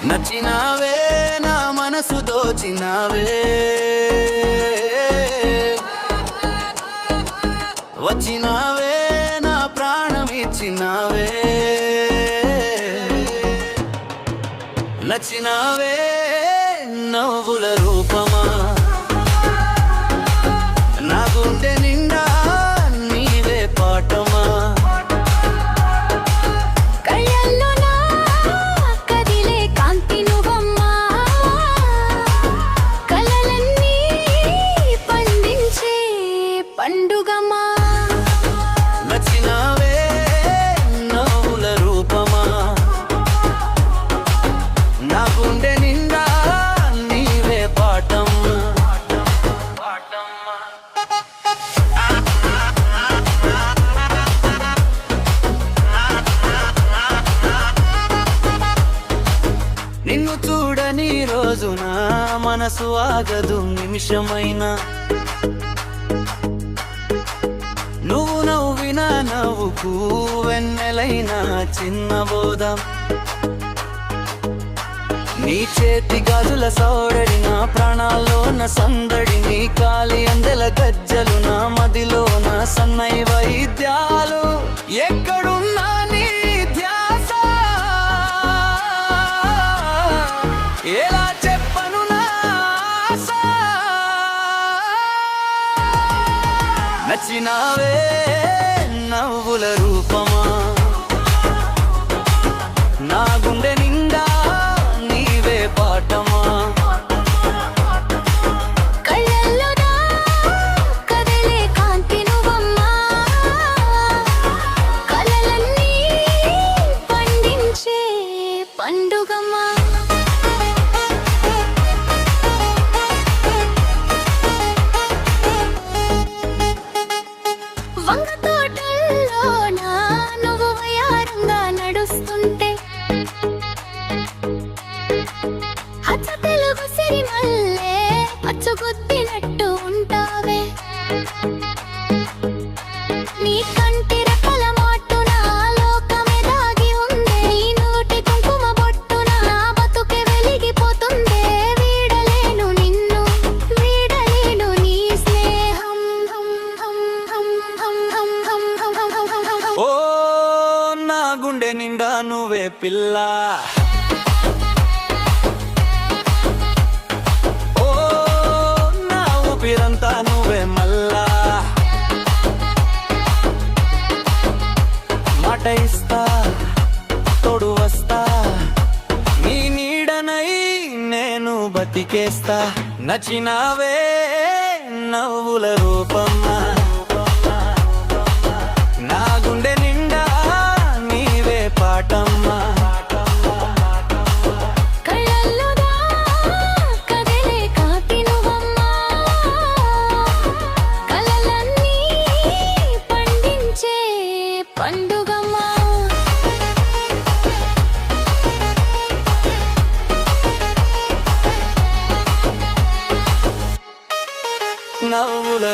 నచ్చినావే నా మనసు దోచినావే వచ్చినావే నా ప్రాణం ఇచ్చినావే నచ్చినావే నవ్వుల రూపమా నా గుండె నిండా నీవే పాటమా పండుగమా నచ్చినావే నవ్వుల రూపమా నా గుండె నిండా నీవే పాటమ్మా నిన్ను చూడని రోజున మనసు ఆగదు నిమిషమైనా నువ్వు నవ్విన నవ్వుకు వెన్నెలైన చిన్న బోధం నీ చేతి గాజుల సౌరడి నా ప్రాణాల్లోన సందడి నీ కాలి అందెల గజ్జలు నా మదిలోన సన్నై వైద్యాలు ఎక్కడున్నా నీ ధ్యాస ఎలా చెప్పను నా ఆశ నచ్చినావే నవ్వుల రూపమా నా గుండె నిండా నీవే పాటమా కళ్ళల్లో నా కదలే కాంతి నువ్వమ్మా కలలన్నీ పండించే పండుగమ్మా వంగ తోటల్లోన నువ్వు వయారంగా నడుస్తుంటే అచ్చ తెలుగు సిరిమల్లే అచ్చుగుద్దినట్టు ఉంటావే నీ కంటి రెప్పల మాటున లోకమే దాగి ఉందే ఈ నోటి కుంకుమ బొట్టున నా బతుకే వెలిగిపోతుందే వీడలేను నిన్ను వీడలేను నీ స్నేహం ఓ నా గుండె నిండా నువ్వే పిల్ల ఓ నా ఊపిరంతా నువ్వే మల్లా మాట ఇస్తా తోడు వస్తా నీ నీడనై నేను బతికేస్తా నచ్చినావే నవ్వుల రూపమ్మా నా గుండె నిండా నీవే పాటమ్మా కళ్ళల్లో నా కదలే కాంతి నువ్వమ్మా కలలన్నీ పండించే పండుగమ్మా నవ్వుల